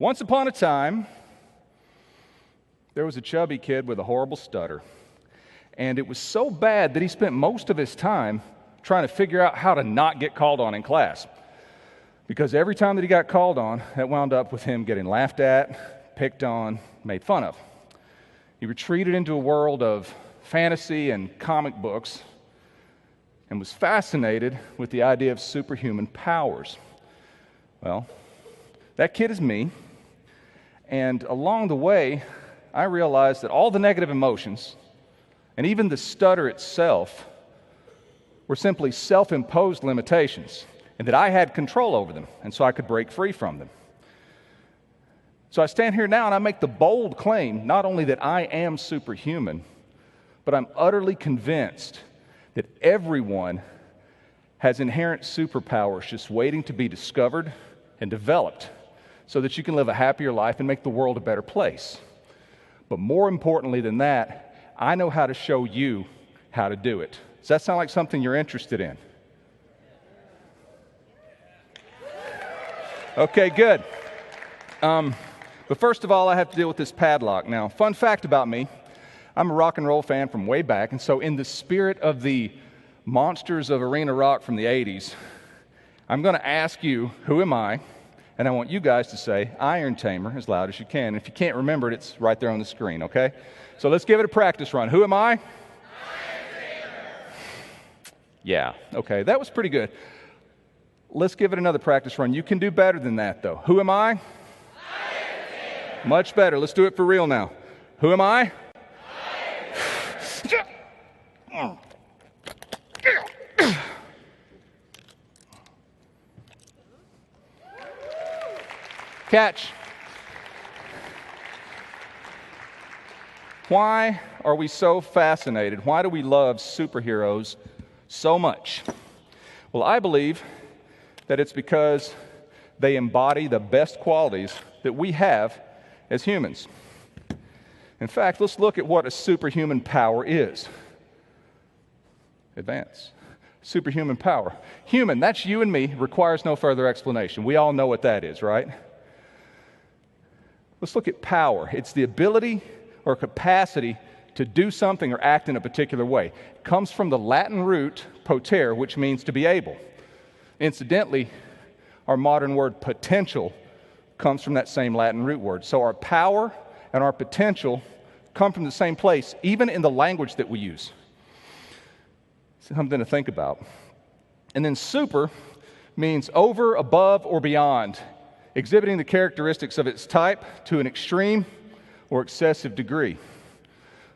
Once upon a time, there was a chubby kid with a horrible stutter. And it was so bad that he spent most of his time trying to figure out how to not get called on in class. Because every time that he got called on, that wound up with him getting laughed at, picked on, made fun of. He retreated into a world of fantasy and comic books and was fascinated with the idea of superhuman powers. Well, that kid is me, and along the way, I realized that all the negative emotions, and even the stutter itself, were simply self-imposed limitations, and that I had control over them, and so I could break free from them. So I stand here now and I make the bold claim, not only that I am superhuman, but I'm utterly convinced that everyone has inherent superpowers just waiting to be discovered and developed so that you can live a happier life and make the world a better place. But more importantly than that, I know how to show you how to do it. Does that sound like something you're interested in? Okay, good. But first of all, I have to deal with this padlock. Now, fun fact about me, I'm a rock and roll fan from way back, and so in the spirit of the monsters of arena rock from the 80s, I'm going to ask you, who am I? And I want you guys to say, Iron Tamer, as loud as you can. If you can't remember it, it's right there on the screen, okay? So let's give it a practice run. Who am I? Iron Tamer. Yeah, okay, that was pretty good. Let's give it another practice run. You can do better than that, though. Who am I? Iron Tamer. Much better. Let's do it for real now. Who am I? Iron Catch. Why are we so fascinated? Why do we love superheroes so much? Well, I believe that it's because they embody the best qualities that we have as humans. In fact, let's look at what a superhuman power is. Advance. Superhuman power. Human, that's you and me, requires no further explanation. We all know what that is, right? Let's look at power. It's the ability or capacity to do something or act in a particular way. It comes from the Latin root potere, which means to be able. Incidentally, our modern word potential comes from that same Latin root word. So our power and our potential come from the same place, even in the language that we use. Something to think about. And then super means over, above, or beyond, exhibiting the characteristics of its type to an extreme or excessive degree.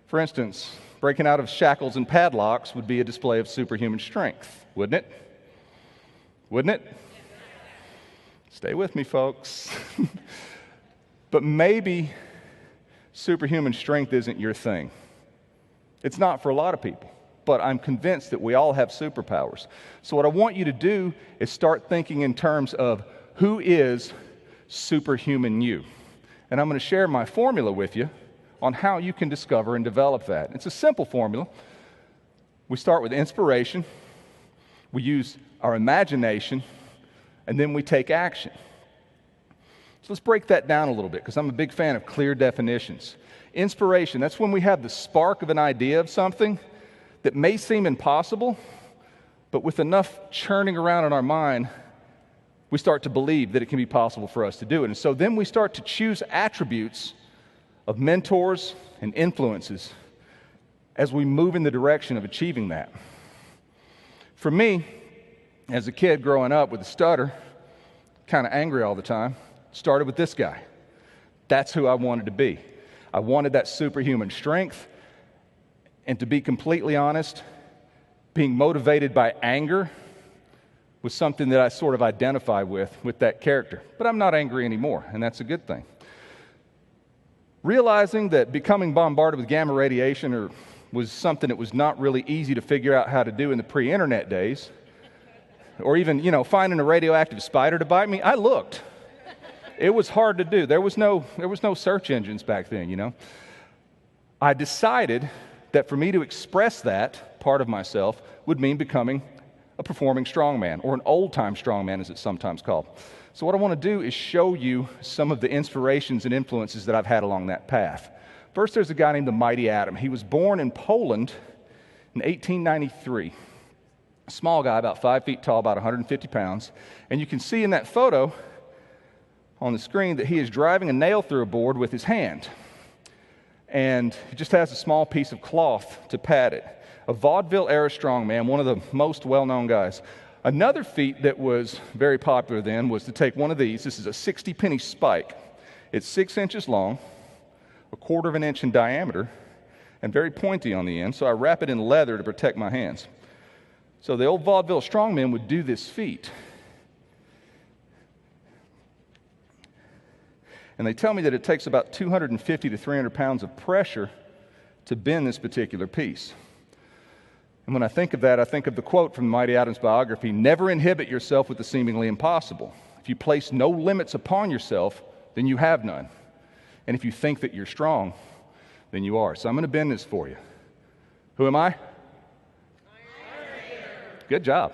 For instance, breaking out of shackles and padlocks would be a display of superhuman strength, wouldn't it? Wouldn't it? Stay with me, folks. But maybe superhuman strength isn't your thing. It's not for a lot of people, but I'm convinced that we all have superpowers. So what I want you to do is start thinking in terms of who is Superhuman You. And I'm going to share my formula with you on how you can discover and develop that. It's a simple formula. We start with inspiration, we use our imagination, and then we take action. So let's break that down a little bit, because I'm a big fan of clear definitions. Inspiration, that's when we have the spark of an idea of something that may seem impossible, but with enough churning around in our mind, we start to believe that it can be possible for us to do it. And so then we start to choose attributes of mentors and influences as we move in the direction of achieving that. For me, as a kid growing up with a stutter, kind of angry all the time, started with this guy. That's who I wanted to be. I wanted that superhuman strength, and to be completely honest, being motivated by anger was something that I sort of identify with that character. But I'm not angry anymore, and that's a good thing. Realizing that becoming bombarded with gamma radiation was something that was not really easy to figure out how to do in the pre-internet days, or even, finding a radioactive spider to bite me, I looked. It was hard to do. There was no search engines back then, I decided that for me to express that part of myself would mean becoming a performing strongman, or an old-time strongman as it's sometimes called. So what I want to do is show you some of the inspirations and influences that I've had along that path. First, there's a guy named the Mighty Atom. He was born in Poland in 1893. A small guy, about 5 feet tall, about 150 pounds. And you can see in that photo on the screen that he is driving a nail through a board with his hand. And he just has a small piece of cloth to pad it. A vaudeville-era strongman, one of the most well-known guys. Another feat that was very popular then was to take one of these. This is a 60-penny spike. It's 6 inches long, a quarter of an inch in diameter, and very pointy on the end, so I wrap it in leather to protect my hands. So the old vaudeville strongman would do this feat. And they tell me that it takes about 250 to 300 pounds of pressure to bend this particular piece. And when I think of that, I think of the quote from Mighty Atom's biography, "Never inhibit yourself with the seemingly impossible. If you place no limits upon yourself, then you have none. And if you think that you're strong, then you are." So I'm going to bend this for you. Who am I? Good job.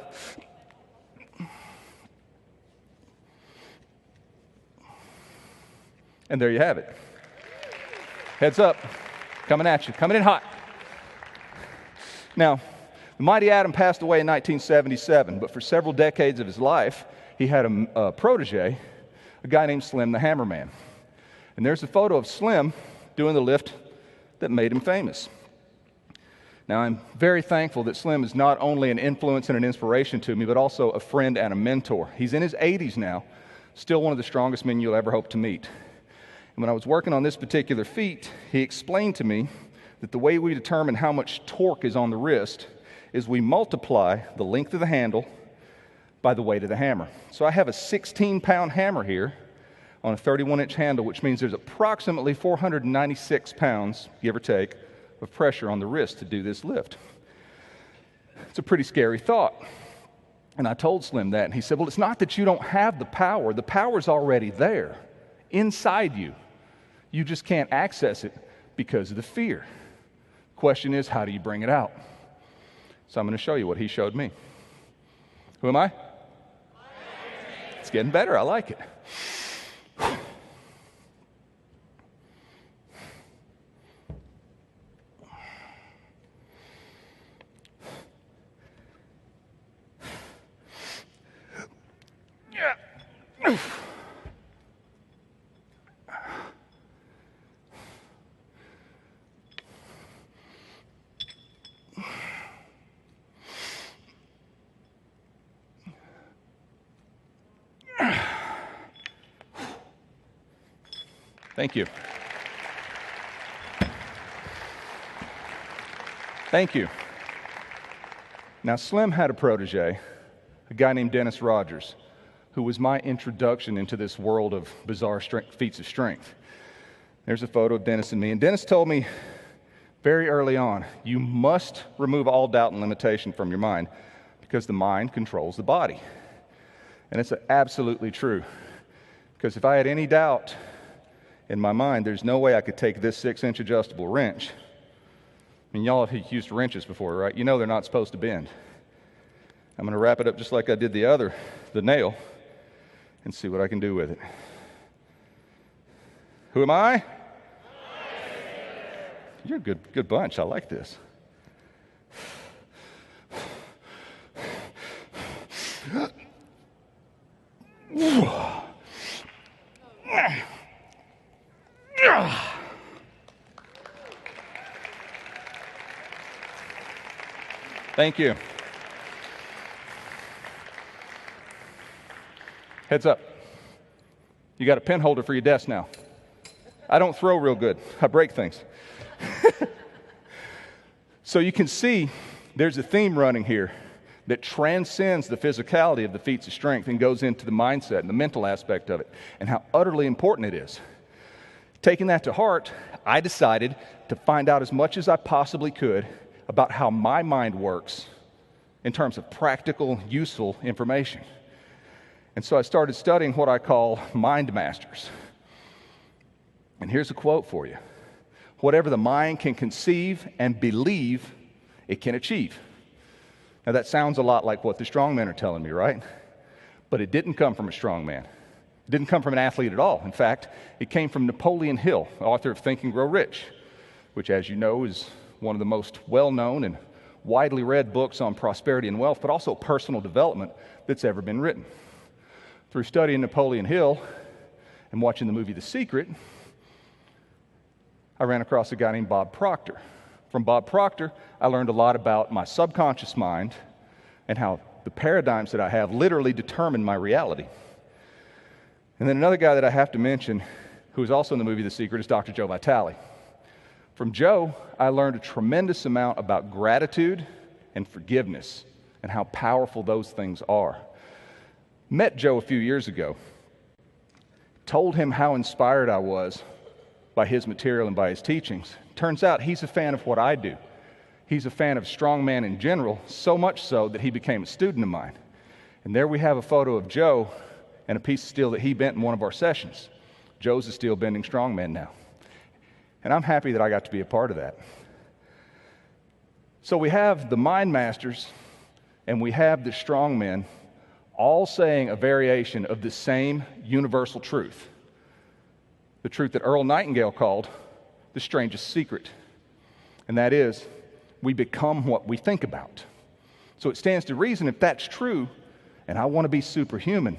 And there you have it. Heads up, coming at you, coming in hot. Now, the Mighty Atom passed away in 1977, but for several decades of his life, he had a protege, a guy named Slim the Hammerman. And there's a photo of Slim doing the lift that made him famous. Now, I'm very thankful that Slim is not only an influence and an inspiration to me, but also a friend and a mentor. He's in his 80s now, still one of the strongest men you'll ever hope to meet. And when I was working on this particular feat, he explained to me that the way we determine how much torque is on the wrist is we multiply the length of the handle by the weight of the hammer. So I have a 16-pound hammer here on a 31-inch handle, which means there's approximately 496 pounds, give or take, of pressure on the wrist to do this lift. It's a pretty scary thought. And I told Slim that, and he said, well, it's not that you don't have the power. The power's already there, inside you. You just can't access it because of the fear. Question is, how do you bring it out? So I'm going to show you what he showed me. Who am I? It's getting better. I like it. Thank you. Thank you. Now, Slim had a protege, a guy named Dennis Rogers, who was my introduction into this world of bizarre feats of strength. There's a photo of Dennis and me. And Dennis told me very early on, you must remove all doubt and limitation from your mind because the mind controls the body. And it's absolutely true. Because if I had any doubt in my mind, there's no way I could take this 6-inch adjustable wrench. I mean, y'all have used wrenches before, right? You know they're not supposed to bend. I'm going to wrap it up just like I did the nail, and see what I can do with it. Who am I? You're a good bunch. I like this. Thank you. Heads up. You got a pen holder for your desk now. I don't throw real good. I break things. So you can see there's a theme running here that transcends the physicality of the feats of strength and goes into the mindset and the mental aspect of it and how utterly important it is. Taking that to heart, I decided to find out as much as I possibly could about how my mind works in terms of practical, useful information. And so I started studying what I call mind masters. And here's a quote for you. Whatever the mind can conceive and believe, it can achieve. Now that sounds a lot like what the strongmen are telling me, right? But it didn't come from a strongman. It didn't come from an athlete at all. In fact, it came from Napoleon Hill, author of Think and Grow Rich, which, as you know, is one of the most well-known and widely read books on prosperity and wealth, but also personal development that's ever been written. Through studying Napoleon Hill and watching the movie The Secret, I ran across a guy named Bob Proctor. From Bob Proctor, I learned a lot about my subconscious mind and how the paradigms that I have literally determine my reality. And then another guy that I have to mention, who is also in the movie The Secret, is Dr. Joe Vitale. From Joe, I learned a tremendous amount about gratitude and forgiveness and how powerful those things are. Met Joe a few years ago, told him how inspired I was by his material and by his teachings. Turns out he's a fan of what I do. He's a fan of strongman in general, so much so that he became a student of mine. And there we have a photo of Joe and a piece of steel that he bent in one of our sessions. Joe's a steel bending strongman now. And I'm happy that I got to be a part of that. So we have the mind masters and we have the strongmen all saying a variation of the same universal truth. The truth that Earl Nightingale called the strangest secret. And that is, we become what we think about. So it stands to reason, if that's true, and I want to be superhuman,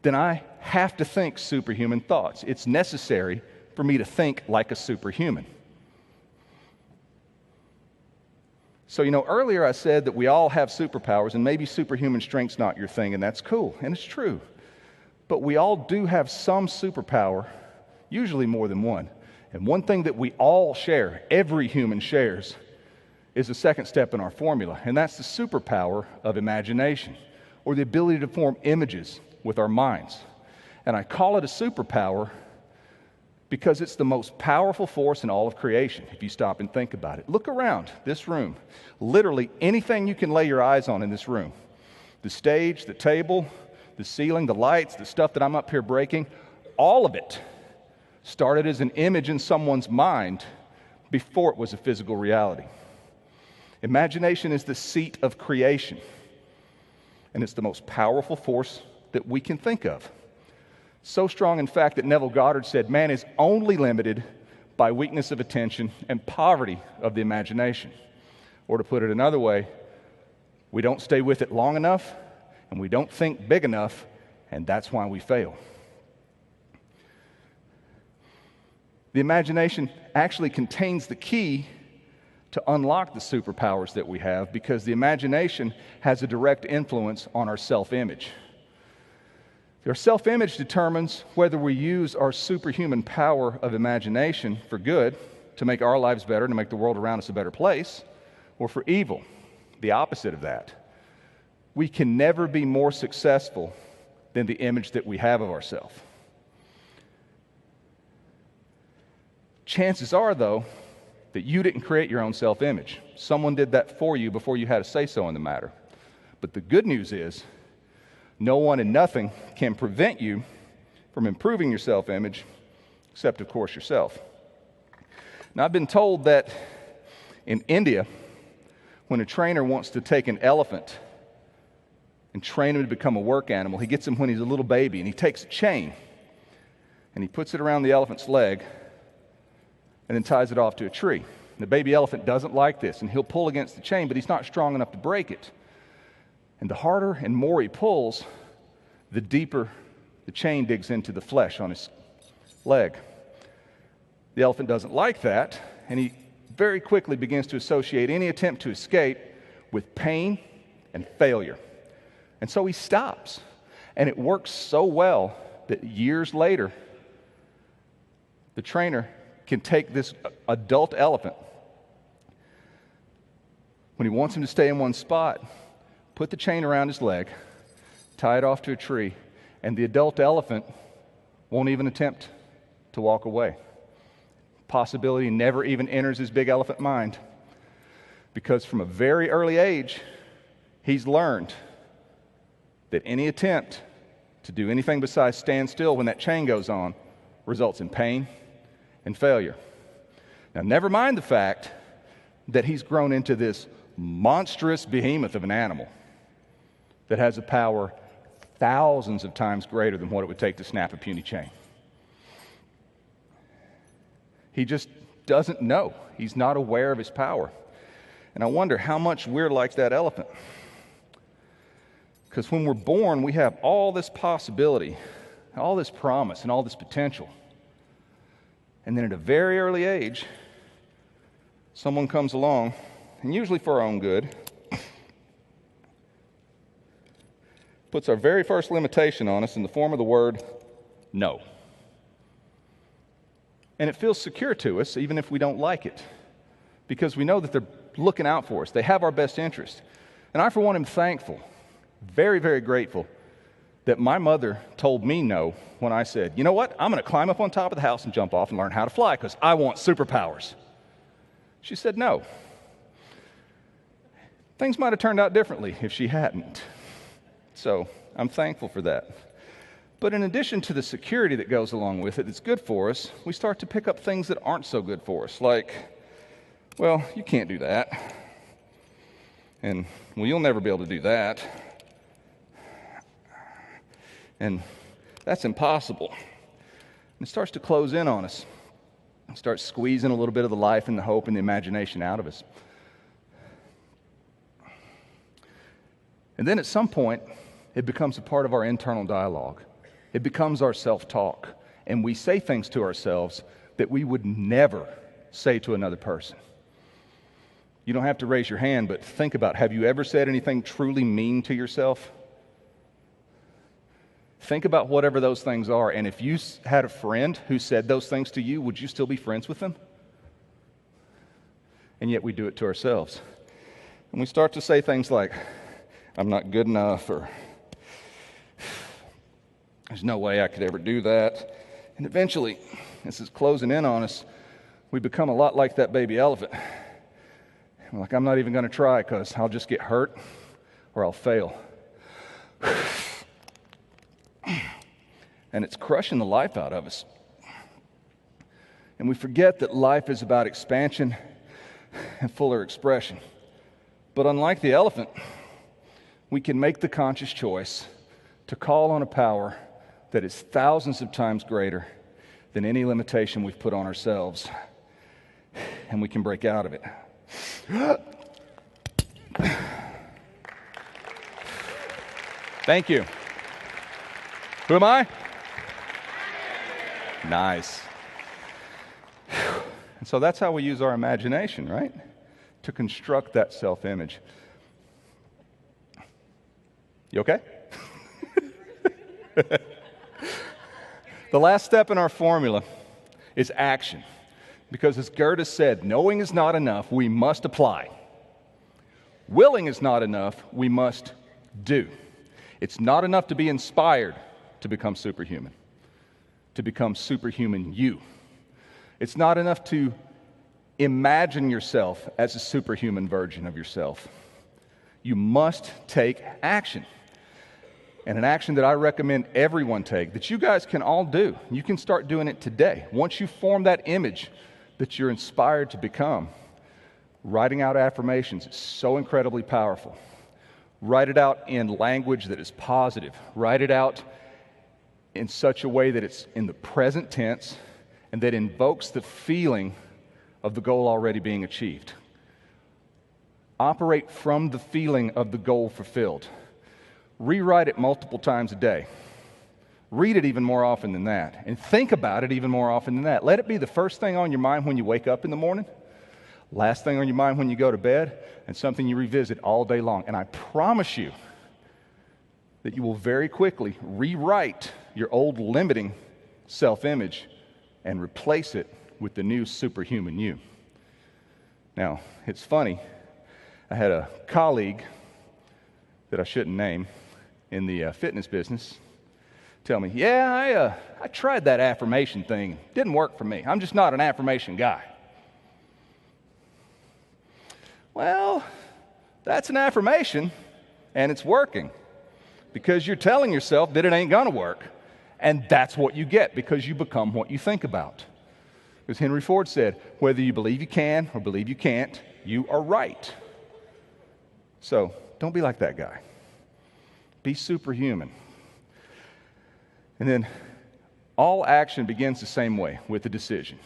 then I have to think superhuman thoughts. It's necessary for me to think like a superhuman. So, earlier I said that we all have superpowers, and maybe superhuman strength's not your thing, and that's cool, and it's true. But we all do have some superpower, usually more than one. And one thing that we all share, every human shares, is the second step in our formula, and that's the superpower of imagination, or the ability to form images with our minds. And I call it a superpower because it's the most powerful force in all of creation, if you stop and think about it. Look around this room. Literally anything you can lay your eyes on in this room. The stage, the table, the ceiling, the lights, the stuff that I'm up here breaking, all of it started as an image in someone's mind before it was a physical reality. Imagination is the seat of creation, and it's the most powerful force that we can think of. So strong, in fact, that Neville Goddard said, man is only limited by weakness of attention and poverty of the imagination. Or to put it another way, we don't stay with it long enough, and we don't think big enough, and that's why we fail. The imagination actually contains the key to unlock the superpowers that we have, because the imagination has a direct influence on our self-image. Our self-image determines whether we use our superhuman power of imagination for good, to make our lives better, to make the world around us a better place, or for evil, the opposite of that. We can never be more successful than the image that we have of ourselves. Chances are, though, that you didn't create your own self-image. Someone did that for you before you had a say-so in the matter. But the good news is, no one and nothing can prevent you from improving your self-image, except, of course, yourself. Now, I've been told that in India, when a trainer wants to take an elephant and train him to become a work animal, he gets him when he's a little baby, and he takes a chain, and he puts it around the elephant's leg, and then ties it off to a tree. The baby elephant doesn't like this, and he'll pull against the chain, but he's not strong enough to break it. And the harder and more he pulls, the deeper the chain digs into the flesh on his leg. The elephant doesn't like that, and he very quickly begins to associate any attempt to escape with pain and failure. And so he stops. And it works so well that years later, the trainer can take this adult elephant, when he wants him to stay in one spot, put the chain around his leg, tie it off to a tree, and the adult elephant won't even attempt to walk away. Possibility never even enters his big elephant mind, because from a very early age, he's learned that any attempt to do anything besides stand still when that chain goes on results in pain and failure. Now, never mind the fact that he's grown into this monstrous behemoth of an animal that has a power thousands of times greater than what it would take to snap a puny chain. He just doesn't know. He's not aware of his power. And I wonder how much we're like that elephant. Because when we're born, we have all this possibility, all this promise, and all this potential. And then at a very early age, someone comes along, and usually for our own good, puts our very first limitation on us in the form of the word no. And it feels secure to us, even if we don't like it, because we know that they're looking out for us. They have our best interest. And I, for one, am thankful, very, very grateful, that my mother told me no when I said, you know what, I'm going to climb up on top of the house and jump off and learn how to fly because I want superpowers. She said no. Things might have turned out differently if she hadn't. So I'm thankful for that. But in addition to the security that goes along with it that's good for us, we start to pick up things that aren't so good for us, like, well, you can't do that. And, well, you'll never be able to do that. And that's impossible. And it starts to close in on us. It starts squeezing a little bit of the life and the hope and the imagination out of us. And then at some point, it becomes a part of our internal dialogue. It becomes our self-talk. And we say things to ourselves that we would never say to another person. You don't have to raise your hand, but think about, have you ever said anything truly mean to yourself? Think about whatever those things are, and if you had a friend who said those things to you, would you still be friends with them? And yet we do it to ourselves. And we start to say things like, I'm not good enough, or there's no way I could ever do that. And eventually, this is closing in on us, we become a lot like that baby elephant. We're like, I'm not even going to try because I'll just get hurt or I'll fail. And it's crushing the life out of us. And we forget that life is about expansion and fuller expression. But unlike the elephant, we can make the conscious choice to call on a power that is thousands of times greater than any limitation we've put on ourselves. And we can break out of it. Thank you. Who am I? Nice. And so that's how we use our imagination, right? To construct that self-image. You okay? The last step in our formula is action. Because as Goethe said, knowing is not enough, we must apply. Willing is not enough, we must do. It's not enough to be inspired to become superhuman, to become superhuman you. It's not enough to imagine yourself as a superhuman version of yourself. You must take action. And an action that I recommend everyone take, that you guys can all do. You can start doing it today. Once you form that image that you're inspired to become, writing out affirmations is so incredibly powerful. Write it out in language that is positive. Write it out in such a way that it's in the present tense and that invokes the feeling of the goal already being achieved. Operate from the feeling of the goal fulfilled. Rewrite it multiple times a day. Read it even more often than that. And think about it even more often than that. Let it be the first thing on your mind when you wake up in the morning, last thing on your mind when you go to bed, and something you revisit all day long. And I promise you that you will very quickly rewrite your old limiting self-image and replace it with the new superhuman you. Now, it's funny. I had a colleague that I shouldn't name in the fitness business tell me, yeah, I tried that affirmation thing. Didn't work for me. I'm just not an affirmation guy. Well, that's an affirmation, and it's working because you're telling yourself that it ain't going to work, and that's what you get because you become what you think about. As Henry Ford said, whether you believe you can or believe you can't, you are right. So don't be like that guy. Be superhuman. And then all action begins the same way, with a decision.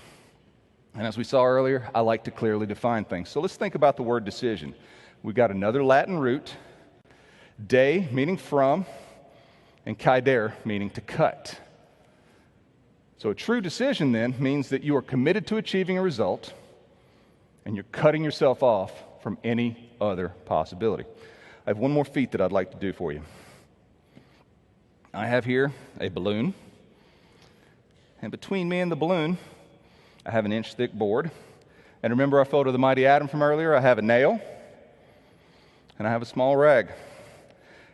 And as we saw earlier, I like to clearly define things. So let's think about the word decision. We've got another Latin root, de meaning from, and caeder meaning to cut. So a true decision then means that you are committed to achieving a result and you're cutting yourself off from any other possibility. I have one more feat that I'd like to do for you. I have here a balloon, and between me and the balloon, I have an inch-thick board. And remember our photo of the mighty Adam from earlier? I have a nail, and I have a small rag.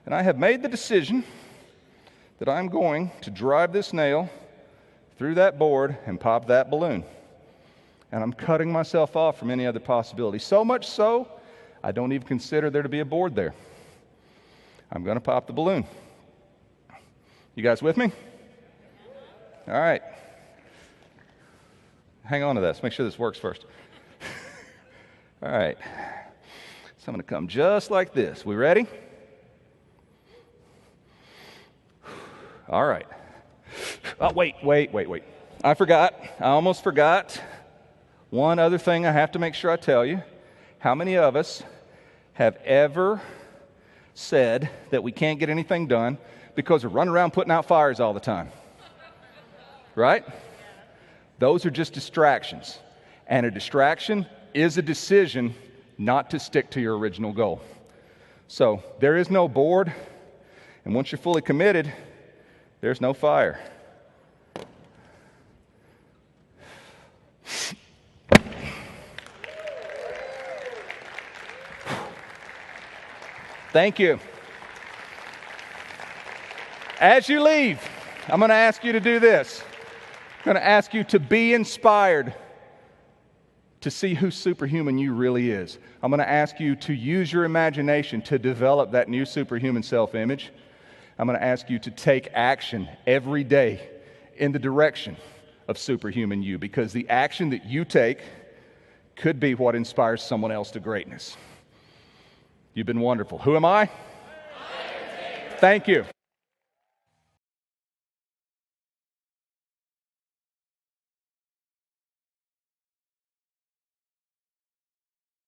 And I have made the decision that I'm going to drive this nail through that board and pop that balloon. And I'm cutting myself off from any other possibility. So much so, I don't even consider there to be a board there. I'm going to pop the balloon. You guys with me? All right. Hang on to this. Make sure this works first. All right. So I'm going to come just like this. We ready? All right. Oh, wait. I forgot. I almost forgot. One other thing I have to make sure I tell you. How many of us have ever said that we can't get anything done because we're running around putting out fires all the time? Right? Those are just distractions. And a distraction is a decision not to stick to your original goal. So there is no board, and once you're fully committed, there's no fire. Thank you. As you leave, I'm going to ask you to do this. I'm going to ask you to be inspired to see who superhuman you really is. I'm going to ask you to use your imagination to develop that new superhuman self-image. I'm going to ask you to take action every day in the direction of superhuman you, because the action that you take could be what inspires someone else to greatness. You've been wonderful. Who am I? Thank you.